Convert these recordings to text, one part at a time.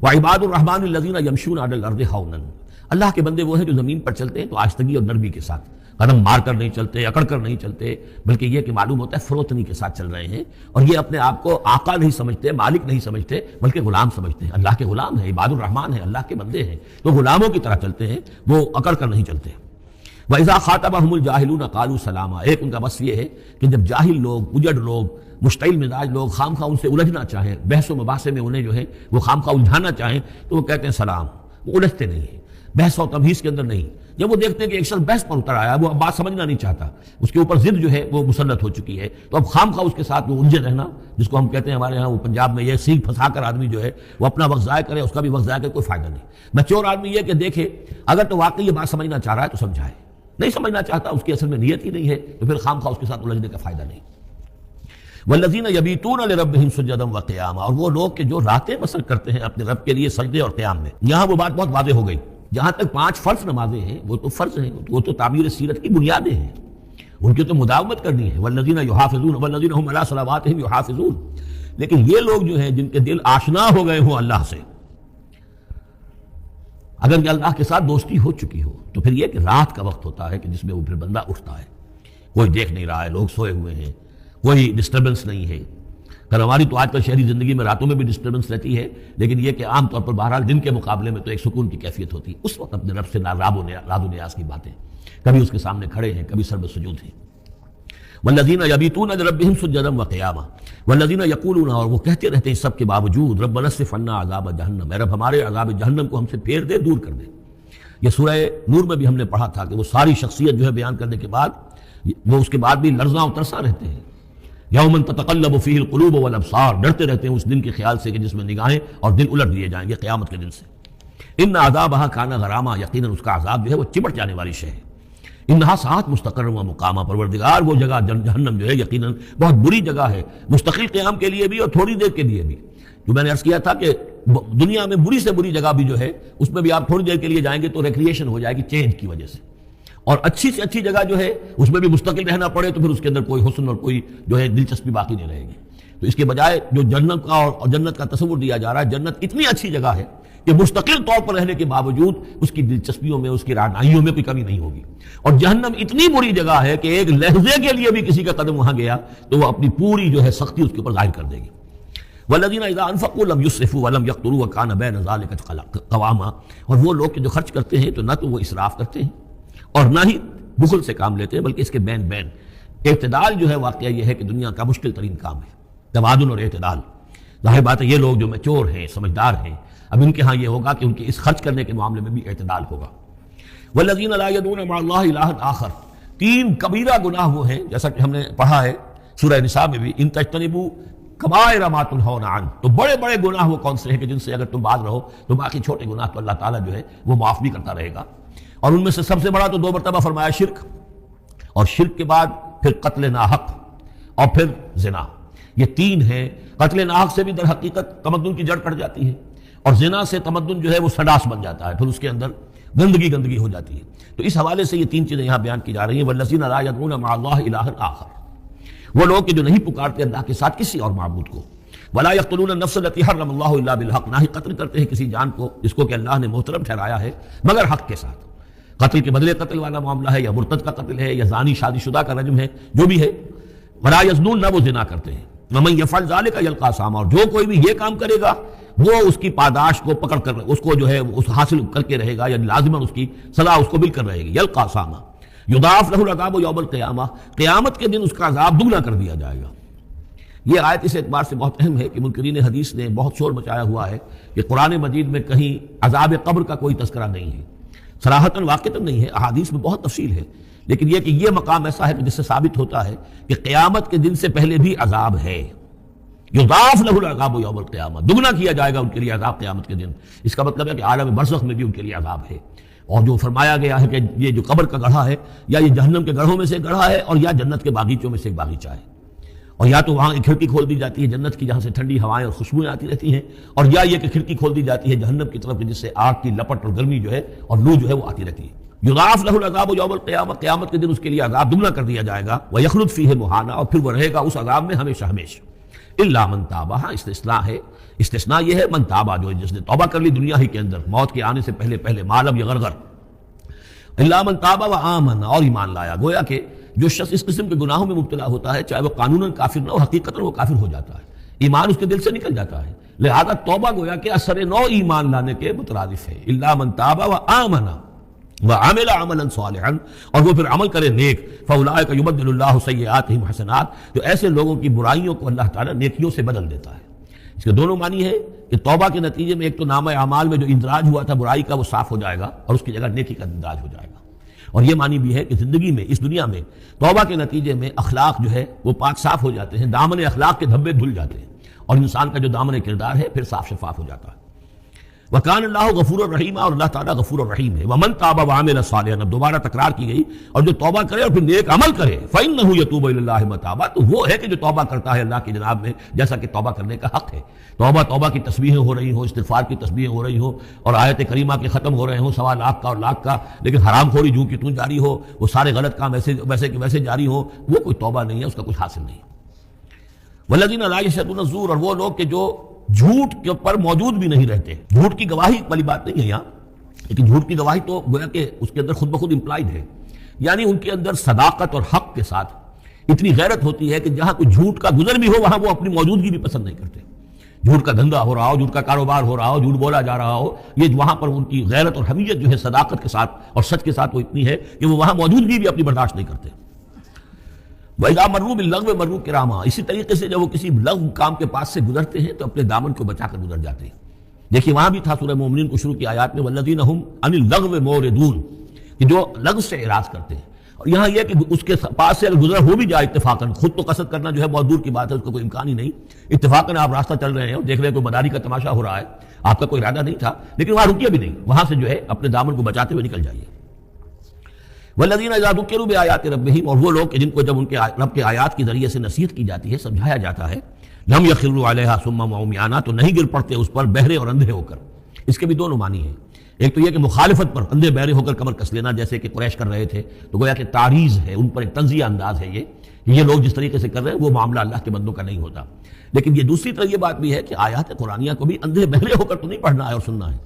وعباد الرحمن الذین یمشون علی الارض ہونا، اللہ کے بندے وہ ہیں جو زمین پر چلتے ہیں تو آہستگی اور نرمی کے ساتھ، قدم مار کر نہیں چلتے، اکڑ کر نہیں چلتے، بلکہ یہ کہ معلوم ہوتا ہے فروتنی کے ساتھ چل رہے ہیں، اور یہ اپنے آپ کو آقا نہیں سمجھتے، مالک نہیں سمجھتے، بلکہ غلام سمجھتے ہیں، اللہ کے غلام ہیں، عباد الرحمن ہیں، اللہ کے بندے ہیں، تو غلاموں کی طرح چلتے ہیں، وہ اکڑ کر نہیں چلتے۔ وَإِذَا خَاطَبَهُمُ الْجَاهِلُونَ قَالُوا سَلَامًا، ایک ان کا بس یہ ہے کہ جب جاہل لوگ، اجڑ لوگ، مشتعل مزاج لوگ خام خواہ ان سے الجھنا چاہیں، بحث و مباحثے میں انہیں جو ہے وہ خام خواہ الجھانا چاہیں، تو وہ کہتے ہیں سلام، وہ الجھتے نہیں ہیں، بحث و تمہیز کے اندر نہیں۔ جب وہ دیکھتے ہیں کہ ایک شخص بحث پر اتر آیا، وہ اب بات سمجھنا نہیں چاہتا، اس کے اوپر ضد جو ہے وہ مسلط ہو چکی ہے، تو اب خام خواہ اس کے ساتھ وہ الجھے رہنا، جس کو ہم کہتے ہیں ہمارے ہاں وہ پنجاب میں یہ سینگ پھنسا کر آدمی جو ہے وہ اپنا وقت ضائع کرے، اس کا بھی وقت ضائع کرے، کوئی فائدہ نہیں۔ میچور آدمی یہ کہ دیکھے اگر تو واقعی یہ بات سمجھنا چاہ رہا ہے تو سمجھائے، نہیں سمجھنا چاہتا، اس کی اصل میں نیت ہی نہیں ہے، تو پھر خام خواہ اس کے ساتھ الجھنے کا فائدہ نہیں۔ والذین یبیتون لربہم سجدا وقیاما، اور وہ لوگ کہ جو راتیں بسر کرتے ہیں اپنے رب کے لیے سجدے اور قیام میں۔ یہاں وہ بات بہت واضح ہو گئی، جہاں تک 5 فرض نمازیں ہیں وہ تو فرض ہیں، وہ تو تعمیر سیرت کی بنیادیں ہیں، ان کی تو مداومت کرنی ہے۔ والذین یحافظون والذین هم علی صلواتہم یحافظون، لیکن یہ لوگ جو ہیں جن کے دل آشنا ہو گئے ہوں اللہ سے، اگر اللہ کے ساتھ دوستی ہو چکی ہو، تو پھر یہ کہ رات کا وقت ہوتا ہے کہ جس میں وہ پھر بندہ اٹھتا ہے، کوئی دیکھ نہیں رہا ہے، لوگ سوئے ہوئے ہیں، کوئی ڈسٹربنس نہیں ہے۔ ہماری تو آج کل شہری زندگی میں راتوں میں بھی ڈسٹربنس رہتی ہے، لیکن یہ کہ عام طور پر بہرحال دن کے مقابلے میں تو ایک سکون کی کیفیت ہوتی ہے، اس وقت اپنے رب سے راز و نیاز کی باتیں، کبھی اس کے سامنے کھڑے ہیں، کبھی سر بسجود ہیں۔ والذین یبیتون لربہم سجدا وقیاما والذین یقولون، اور وہ کہتے رہتے ہیں سب کے باوجود، ربنا اصرف عنا عذاب جہنم، اے رب ہمارے عذاب جہنم کو ہم سے پھیر دے، دور کر دے۔ یہ سورہ نور میں بھی ہم نے پڑھا تھا کہ وہ ساری شخصیت جو ہے بیان کرنے کے بعد وہ اس کے بعد بھی لرزاں و ترساں رہتے ہیں۔ یوم تتقلب فیہ القلوب والابصار، ڈرتے رہتے ہیں اس دن کے خیال سے کہ جس میں نگاہیں اور دل الٹ دیے جائیں گے قیامت کے دن سے۔ ان عذابہا کان غراما، یقیناً اس کا عذاب جو ہے وہ چمٹ جانے والی شے ہے۔ انہا ساعت مستقر و مقامہ، پروردگار وہ جگہ جہنم جو ہے یقیناً بہت بری جگہ ہے، مستقل قیام کے لیے بھی اور تھوڑی دیر کے لیے بھی۔ جو میں نے عرض کیا تھا کہ دنیا میں بری سے بری جگہ بھی جو ہے اس میں بھی آپ تھوڑی دیر کے لیے جائیں گے تو ریکریشن ہو جائے گی چینج کی وجہ سے، اور اچھی سے اچھی جگہ جو ہے اس میں بھی مستقل رہنا پڑے تو پھر اس کے اندر کوئی حسن اور کوئی جو ہے دلچسپی باقی نہیں رہے گی۔ تو اس کے بجائے جو جنت کا اور جنت کا تصور دیا جا رہا ہے، جنت اتنی اچھی جگہ ہے کہ مستقل طور پر رہنے کے باوجود اس کی دلچسپیوں میں، اس کی رعنائیوں میں کوئی کمی نہیں ہوگی، اور جہنم اتنی بری جگہ ہے کہ ایک لحظے کے لیے بھی کسی کا قدم وہاں گیا تو وہ اپنی پوری جو ہے سختی اس کے اوپر ظاہر کر دے گی۔ والذین اذا انفقوا لم يسرفوا ولم يقتروا وكان بين ذلك قواما، اور وہ لوگ کہ جو خرچ کرتے ہیں تو نہ تو وہ اسراف کرتے ہیں اور نہ ہی بخل سے کام لیتے ہیں، بلکہ اس کے بین اعتدال جو ہے واقعہ یہ ہے کہ دنیا کا مشکل ترین کام ہے، توازن اور اعتدال۔ ظاہر بات ہے یہ لوگ جو میچور ہیں، سمجھدار ہیں، اب ان کے ہاں یہ ہوگا کہ ان کے اس خرچ کرنے کے معاملے میں بھی اعتدال ہوگا۔ والذین لا يدعون مع اللہ الہا آخر، 3 کبیرہ گناہ وہ ہیں جیسا کہ ہم نے پڑھا ہے سورہ نساء میں بھی، ان تجتنبوا کبائر ما تنہون عنہ، تو بڑے بڑے گناہ وہ کون سے ہیں کہ جن سے اگر تم باز رہو تو باقی چھوٹے گناہ تو اللہ تعالیٰ جو ہے وہ معاف بھی کرتا رہے گا۔ اور ان میں سے سب سے بڑا تو 2 مرتبہ فرمایا شرک، اور شرک کے بعد پھر قتل ناحق اور پھر زنا، یہ 3 ہیں۔ قتل ناحق سے بھی در حقیقت تمدن کی جڑ کٹ جاتی ہے، اور زنا سے تمدن جو ہے وہ سڈاس بن جاتا ہے، پھر اس کے اندر گندگی ہو جاتی ہے۔ تو اس حوالے سے یہ 3 چیزیں یہاں بیان کی جا رہی ہیں۔ والذین لا یدعون مع اللہ الہا آخر، وہ لوگ کہ جو نہیں پکارتے اللہ کے ساتھ کسی اور معبود کو۔ ولا یقتلون النفس التي حرم اللہ الا بالحق، نہ ہی قتل کرتے ہیں کسی جان کو جس کو کہ اللہ نے محترم ٹھہرایا ہے مگر حق کے ساتھ۔ قتل کے بدلے قتل والا معاملہ ہے، یا مرتد کا قتل ہے، یا زانی شادی شدہ کا رجم ہے، جو بھی ہے۔ ولا یزنون، نہ وہ زنا کرتے ہیں۔ ومن یفعل ذلک یلقى اثاما، اور جو کوئی بھی یہ کام کرے گا وہ اس کی پاداش کو پکڑ کر اس کو جو ہے اس حاصل کر کے رہے گا، یعنی لازماً اس کی سزا اس کو مل کر رہے گی۔ یلقى اثاما یضاعف له العذاب یوم القیامہ، قیامت کے دن اس کا عذاب دگنا کر دیا جائے گا۔ یہ آیت اس اعتبار سے بہت اہم ہے کہ منکرین حدیث نے بہت شور مچایا ہوا ہے کہ قرآن مجید میں کہیں عذاب قبر کا کوئی تذکرہ نہیں ہے، صراحتاً واقعتاً نہیں ہے، احادیث میں بہت تفصیل ہے، لیکن یہ کہ یہ مقام ایسا ہے کہ جس سے ثابت ہوتا ہے کہ قیامت کے دن سے پہلے بھی عذاب ہے۔ یضاعف له العذاب یوم القیامہ، دگنا کیا جائے گا ان کے لیے عذاب قیامت کے دن۔ اس کا مطلب ہے کہ عالم برزخ میں بھی ان کے لیے عذاب ہے۔ اور جو فرمایا گیا ہے کہ یہ جو قبر کا گڑھا ہے، یا یہ جہنم کے گڑھوں میں سے گڑھا ہے، اور یا جنت کے باغیچوں میں سے ایک باغیچہ ہے، اور یا تو وہاں ایک کھڑکی کھول دی جاتی ہے جنت کی جہاں سے ٹھنڈی ہوائیں اور خوشبوئیں آتی رہتی ہیں، اور یا یہ کہ کھڑکی کھول دی جاتی ہے جہنم کی طرف جس سے آگ کی لپٹ اور گرمی جو ہے اور لو جو ہے وہ آتی رہتی ہے۔ یضاعف له العذاب یوم القیامہ، قیامت کے دن اس کے لیے عذاب دگنا کر دیا جائے گا۔ ویخلد فیہ مہانا، اور پھر وہ رہے گا اس عذاب میں ہمیشہ ہمیشہ۔ الا من تاب، ہاں استثناء ہے، استثناء یہ ہے من تابہ، جو جس نے توبہ کر لی دنیا ہی کے اندر موت کے آنے سے پہلے پہلے معلم یا غرغر، الا من تابہ و آمن، اور ایمان لایا. گویا کہ جو شخص اس قسم کے گناہوں میں مبتلا ہوتا ہے چاہے وہ قانوناً کافر نہ ہو، حقیقتاً وہ کافر ہو جاتا ہے، ایمان اس کے دل سے نکل جاتا ہے. لہذا توبہ گویا کہ اثر نو ایمان لانے کے مترادف ہے. الا من تابہ و آمن وعمل عملا صالحا، اور وہ پھر عمل کرے نیک، فاولئک یبدل اللہ سیئاتہم حسنات، جو ایسے لوگوں کی برائیوں کو اللہ تعالیٰ نیکیوں سے بدل دیتا ہے. اس کے دونوں معنی ہے کہ توبہ کے نتیجے میں ایک تو نامہ اعمال میں جو اندراج ہوا تھا برائی کا وہ صاف ہو جائے گا اور اس کی جگہ نیکی کا اندراج ہو جائے گا. اور یہ معنی بھی ہے کہ زندگی میں اس دنیا میں توبہ کے نتیجے میں اخلاق جو ہے وہ پاک صاف ہو جاتے ہیں، دامن اخلاق کے دھبے دھل جاتے ہیں اور انسان کا جو دامن کردار ہے پھر صاف شفاف ہو جاتا ہے. وَكَانَ اللَّهُ غَفُورًا رَحِيمًا، اور اللہ تعالیٰ غفور الرحیم ہے. وَمَن تَابَ وَعَمِلَ صَالِحًا، اب دوبارہ تکرار کی گئی، اور جو توبہ کرے اور پھر نیک عمل کرے، فَإِنَّهُ يَتُوبُ إِلَى اللَّهِ مَتَابًا، تو وہ ہے کہ جو توبہ کرتا ہے اللہ کی جناب میں جیسا کہ توبہ کرنے کا حق ہے. توبہ کی تسبیحیں ہو رہی ہوں، استغفار کی تسبیحیں ہو رہی ہوں، اور آیت کریمہ کے ختم ہو رہے ہوں 1.25 لاکھ کا اور لاکھ کا، لیکن حرام خوری جوں کی توں جاری ہو، وہ سارے غلط کام ویسے کہ ویسے جاری ہوں، وہ کوئی توبہ نہیں ہے، اس کا کچھ حاصل نہیں. وَالَّذِينَ لَا يَشْهَدُونَ الزُّورَ، اور وہ لوگ کہ جو جھوٹ کے اوپر موجود بھی نہیں رہتے. جھوٹ کی گواہی والی بات نہیں ہے یہاں، لیکن جھوٹ کی گواہی تو گویا کہ اس کے اندر خود بخود امپلائڈ ہے، یعنی ان کے اندر صداقت اور حق کے ساتھ اتنی غیرت ہوتی ہے کہ جہاں کوئی جھوٹ کا گزر بھی ہو وہاں وہ اپنی موجودگی بھی پسند نہیں کرتے. جھوٹ کا دھندا ہو رہا ہو، جھوٹ کا کاروبار ہو رہا ہو، جھوٹ بولا جا رہا ہو، یہ وہاں پر ان کی غیرت اور حمیت جو ہے صداقت کے ساتھ اور سچ کے ساتھ وہ اتنی ہے کہ وہ وہاں موجودگی بھی اپنی برداشت نہیں کرتے. وَإِذَا مَرُّوا بِاللَّغْوِ مَرُّوا كِرَامًا، اسی طریقے سے جب وہ کسی لغو کام کے پاس سے گزرتے ہیں تو اپنے دامن کو بچا کر گزر جاتے ہیں. دیکھیے وہاں بھی تھا سورہ مومنین کو شروع کی آیات میں وَالَّذِينَ هُمْ عَنِ اللَّغْوِ مُعْرِضُونَ، کہ جو لغو سے اعراض کرتے ہیں. اور یہاں یہ کہ اس کے پاس سے اگر گزر ہو بھی جائے اتفاقاً، خود تو قصد کرنا جو ہے بہت دور کی بات ہے، اس کا کوئی امکان ہی نہیں، اتفاقاً آپ راستہ چل رہے ہیں اور دیکھ رہے ہیں کوئی مداری کا تماشا ہو رہا ہے، آپ کا کوئی ارادہ نہیں تھا، لیکن وہاں رکیے بھی نہیں، وہاں سے جو ہے اپنے دامن کو بچاتے ہوئے نکل جائیے. والذین اذا ذکروا بآیات ربہم، اور وہ لوگ کہ جن کو جب ان کے رب کے آیات کے ذریعے سے نصیحت کی جاتی ہے، سمجھایا جاتا ہے، لم یخروا علیہا صما وعمیانا، تو نہیں گر پڑتے اس پر بہرے اور اندھے ہو کر. اس کے بھی دونوں معنی ہیں. ایک تو یہ کہ مخالفت پر اندھے بہرے ہو کر کمر کس لینا، جیسے کہ قریش کر رہے تھے، تو گویا کہ تعریض ہے، ان پر ایک تنزیہ انداز ہے یہ کہ یہ لوگ جس طریقے سے کر رہے ہیں وہ معاملہ اللہ کے بندوں کا نہیں ہوتا. لیکن یہ دوسری طرف یہ بات بھی ہے کہ آیات قرآنیہ کو بھی اندھے بہرے ہو کر تو نہیں پڑھنا ہے اور سننا ہے،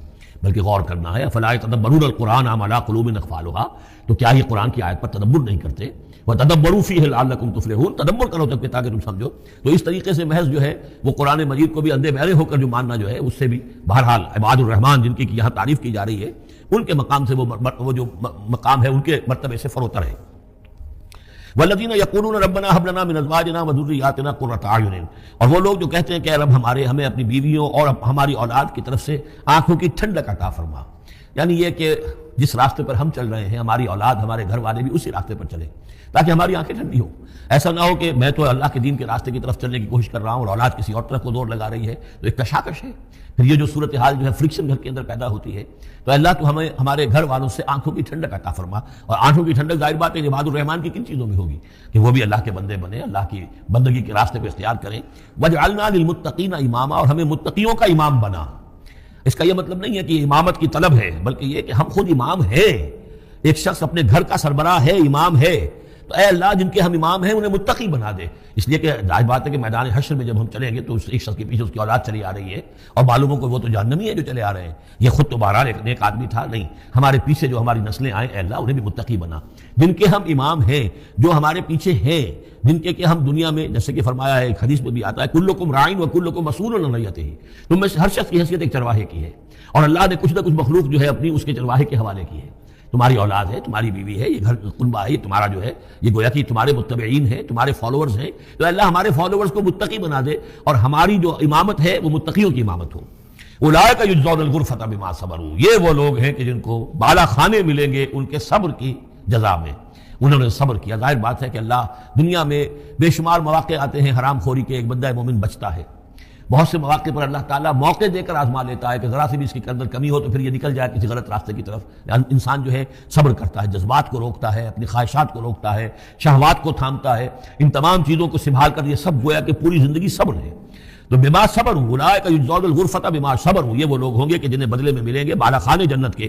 بلکہ غور کرنا ہے. افلا یتدبرون القرآن ام علی قلوب اقفالها، تو کیا یہ قرآن کی آیت پر تدبر نہیں کرتے؟ وتدبروا فیہ لعلکم تفلحون، تدبر کرو تب کہ تاکہ تم سمجھو. تو اس طریقے سے محض جو ہے وہ قرآن مجید کو بھی اندھے بہرے ہو کر جو ماننا جو ہے اس سے بھی بہرحال عباد الرحمن جن کی یہاں تعریف کی جا رہی ہے ان کے مقام سے وہ جو مقام ہے ان کے مرتبے سے فروتر ہے. والذین یقولون ربنا هب لنا من ازواجنا وذریاتنا قرۃ اعین، اور وہ لوگ جو کہتے ہیں کہ اے رب ہمیں اپنی بیویوں اور ہماری اولاد کی طرف سے آنکھوں کی ٹھنڈک عطا فرما. یعنی یہ کہ جس راستے پر ہم چل رہے ہیں ہماری اولاد ہمارے گھر والے بھی اسی راستے پر چلیں تاکہ ہماری آنکھیں ٹھنڈی ہوں. ایسا نہ ہو کہ میں تو اللہ کے دین کے راستے کی طرف چلنے کی کوشش کر رہا ہوں اور اولاد کسی اور طرف کو دور لگا رہی ہے، تو ایک کشاکش ہے. پھر یہ جو صورتحال جو ہے فرکشن گھر کے اندر پیدا ہوتی ہے، تو اللہ تو ہمیں ہمارے گھر والوں سے آنکھوں کی ٹھنڈک عطا فرما. اور آنکھوں کی ٹھنڈک ظاہر بات ہے عباد الرحمن کی کن چیزوں میں ہوگی کہ وہ بھی اللہ کے بندے بنے، اللہ کی بندگی کے راستے پہ اختیار کریں. وجعلنا للمتقین اماما، اور ہمیں متقیوں کا امام بنا. اس کا یہ مطلب نہیں ہے کہ امامت کی طلب ہے، بلکہ یہ کہ ہم خود امام ہیں. ایک شخص اپنے گھر کا سربراہ ہے، امام ہے، تو اے اللہ جن کے ہم امام ہیں انہیں متقی بنا دے. اس لیے کہ ظاہر بات ہے کہ میدان حشر میں جب ہم چلیں گے تو اس ایک شخص کے پیچھے اس کی اولاد چلی آ رہی ہے اور معلوم ہو کہ وہ تو جہنمی ہے جو چلے آ رہے ہیں. یہ خود تو بہرحال ایک نیک آدمی تھا نہیں، ہمارے پیچھے جو ہماری نسلیں آئیں اے اللہ انہیں بھی متقی بنا. جن کے ہم امام ہیں، جو ہمارے پیچھے ہیں، جن کے کہ ہم دنیا میں جیسے کہ فرمایا ہے ایک حدیث میں بھی آتا ہے کلکم راعٍ وکلکم مسئول عن رعیتہ، تم میں سے ہر شخص کی حیثیت ایک چرواہے کی ہے اور اللہ نے کچھ نہ کچھ مخلوق جو ہے اپنی اس کے چرواہے کے حوالے کی ہے. تمہاری اولاد ہے، تمہاری بیوی ہے، یہ گھر کنبہ ہے، یہ تمہارا جو ہے یہ گویا کہ تمہارے متبعین ہیں، تمہارے فالوورز ہیں. تو اللہ ہمارے فالوورز کو متقی بنا دے اور ہماری جو امامت ہے وہ متقیوں کی امامت ہو. اولئک یجزون الغرفۃ بما صبروا، یہ وہ لوگ ہیں کہ جن کو بالا خانے ملیں گے ان کے صبر کی جزا میں. انہوں نے صبر کیا. ظاہر بات ہے کہ اللہ دنیا میں بے شمار مواقع آتے ہیں حرام خوری کے، ایک بندہ مومن بچتا ہے. بہت سے مواقع پر اللہ تعالیٰ موقع دے کر آزما لیتا ہے کہ ذرا سی بھی اس کے اندر کمی ہو تو پھر یہ نکل جائے کسی غلط راستے کی طرف. انسان جو ہے صبر کرتا ہے، جذبات کو روکتا ہے، اپنی خواہشات کو روکتا ہے، شہوات کو تھامتا ہے، ان تمام چیزوں کو سنبھال کر یہ سب گویا کہ پوری زندگی صبر ہے. تو بما صبروا اولئک یجزون الغرفۃ بما صبروا، یہ وہ لوگ ہوں گے کہ جنہیں بدلے میں ملیں گے بالا خانے جنت کے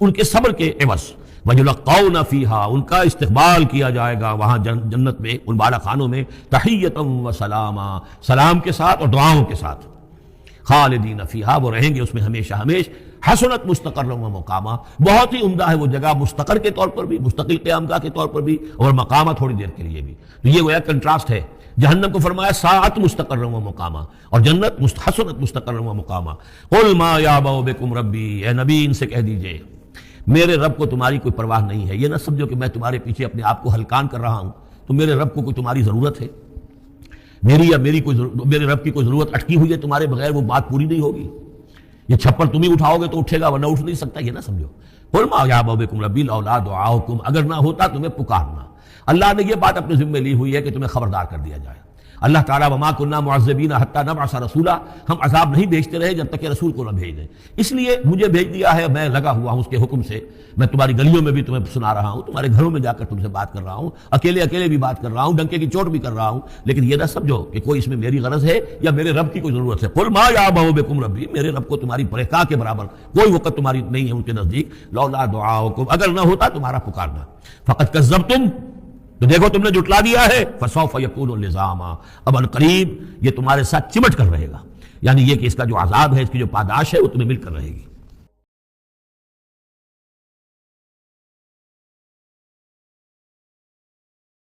ان کے صبر کے عوض وَيُلَقَّوْنَ فِيهَا ان کا استقبال کیا جائے گا وہاں جنت میں، ان بالا خانوں میں، تحیۃ و سلاما، سلام کے ساتھ اور دعاؤں کے ساتھ، خالدین فیہا وہ رہیں گے اس میں ہمیشہ ہمیش، حسنت مستقرا و مقاما بہت ہی عمدہ ہے وہ جگہ، مستقر کے طور پر بھی، مستقل قیام گاہ کے طور پر بھی، اور مقامہ تھوڑی دیر کے لیے بھی۔ تو یہ گویا کنٹراسٹ ہے، جہنم کو فرمایا ساعت مستقرا و مقاما، اور جنت حسنت مستقرا و مقاما۔ قل ما یعبأ بکم ربی، اے نبی ان سے کہہ دیجئے میرے رب کو تمہاری کوئی پرواہ نہیں ہے، یہ نہ سمجھو کہ میں تمہارے پیچھے اپنے آپ کو ہلکان کر رہا ہوں، تو میرے رب کو کوئی تمہاری ضرورت ہے، میرے رب کی کوئی ضرورت اٹکی ہوئی ہے تمہارے بغیر، وہ بات پوری نہیں ہوگی، یہ چھپر تم ہی اٹھاؤ گے تو اٹھے گا ورنہ اٹھ نہیں سکتا، یہ نہ سمجھو۔ قل ما یعبأ بکم ربی لولا دعاؤکم، اگر نہ ہوتا تمہیں پکارنا، اللہ نے یہ بات اپنے ذمہ لی ہوئی ہے کہ تمہیں خبردار کر دیا جائے۔ اللہ تعالیٰ وما كنا معذبین حتی نبعث رسولا، ہم عذاب نہیں بھیجتے رہے جب تک کہ رسول کو نہ بھیج دیں، اس لیے مجھے بھیج دیا ہے، میں لگا ہوا ہوں اس کے حکم سے، میں تمہاری گلیوں میں بھی تمہیں سنا رہا ہوں، تمہارے گھروں میں جا کر تم سے بات کر رہا ہوں، اکیلے بھی بات کر رہا ہوں، ڈنکے کی چوٹ بھی کر رہا ہوں، لیکن یہ نہ سمجھو کہ کوئی اس میں میری غرض ہے یا میرے رب کی کوئی ضرورت ہے۔ قل ما یعبأ بکم ربی، میرے رب کو تمہاری پرکاہ کے برابر کوئی وقت تمہاری نہیں ہے ان کے نزدیک، لولا دعاؤکم، اگر نہ ہوتا تمہارا پکارنا، فقد کذبتم، تو دیکھو تم نے جھٹلا دیا ہے، فسوف یکون لزاما، اب عنقریب یہ تمہارے ساتھ چمٹ کر رہے گا، یعنی یہ کہ اس کا جو عذاب ہے، اس کی جو پاداش ہے وہ تمہیں مل کر رہے گی۔